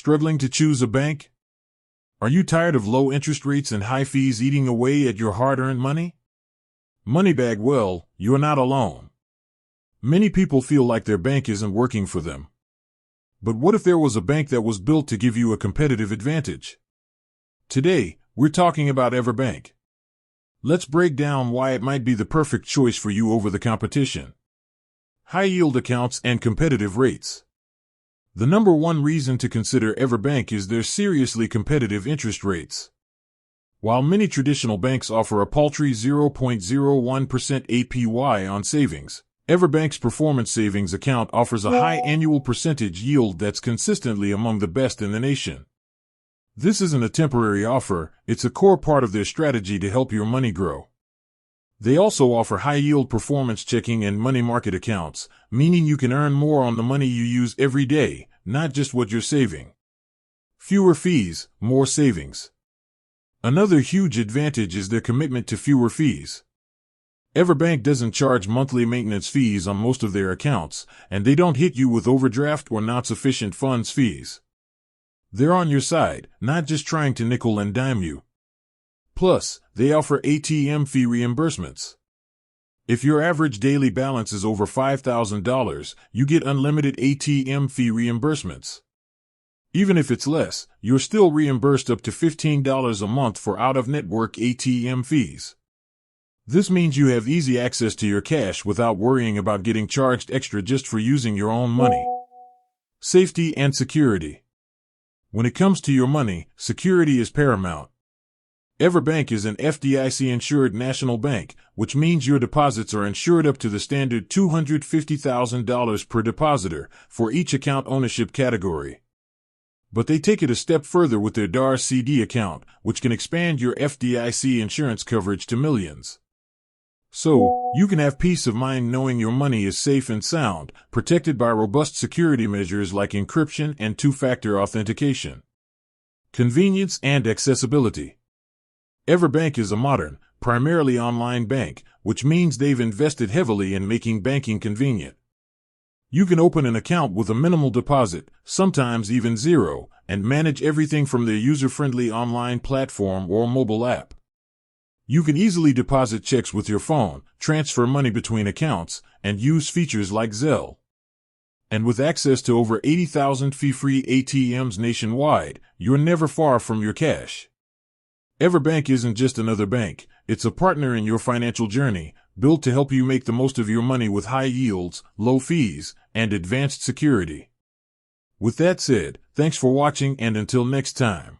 Struggling to choose a bank? Are you tired of low interest rates and high fees eating away at your hard-earned money? Moneybag, well, you're not alone. Many people feel like their bank isn't working for them. But what if there was a bank that was built to give you a competitive advantage? Today, we're talking about EverBank. Let's break down why it might be the perfect choice for you over the competition. High-yield accounts and competitive rates. The number one reason to consider EverBank is their seriously competitive interest rates. While many traditional banks offer a paltry 0.01% APY on savings, EverBank's performance savings account offers a high annual percentage yield that's consistently among the best in the nation. This isn't a temporary offer, it's a core part of their strategy to help your money grow. They also offer high-yield performance checking and money market accounts, meaning you can earn more on the money you use every day, not just what you're saving. Fewer fees, more savings. Another huge advantage is their commitment to fewer fees. EverBank doesn't charge monthly maintenance fees on most of their accounts, and they don't hit you with overdraft or not sufficient funds fees. They're on your side, not just trying to nickel and dime you. Plus, they offer ATM fee reimbursements. If your average daily balance is over $5,000, you get unlimited ATM fee reimbursements. Even if it's less, you're still reimbursed up to $15 a month for out-of-network ATM fees. This means you have easy access to your cash without worrying about getting charged extra just for using your own money. Safety and security. When it comes to your money, security is paramount. EverBank is an FDIC-insured national bank, which means your deposits are insured up to the standard $250,000 per depositor for each account ownership category. But they take it a step further with their DARS CD account, which can expand your FDIC insurance coverage to millions. So, you can have peace of mind knowing your money is safe and sound, protected by robust security measures like encryption and two-factor authentication. Convenience and accessibility. EverBank is a modern, primarily online bank, which means they've invested heavily in making banking convenient. You can open an account with a minimal deposit, sometimes even zero, and manage everything from their user-friendly online platform or mobile app. You can easily deposit checks with your phone, transfer money between accounts, and use features like Zelle. And with access to over 80,000 fee-free ATMs nationwide, you're never far from your cash. EverBank isn't just another bank, it's a partner in your financial journey, built to help you make the most of your money with high yields, low fees, and advanced security. With that said, thanks for watching and until next time.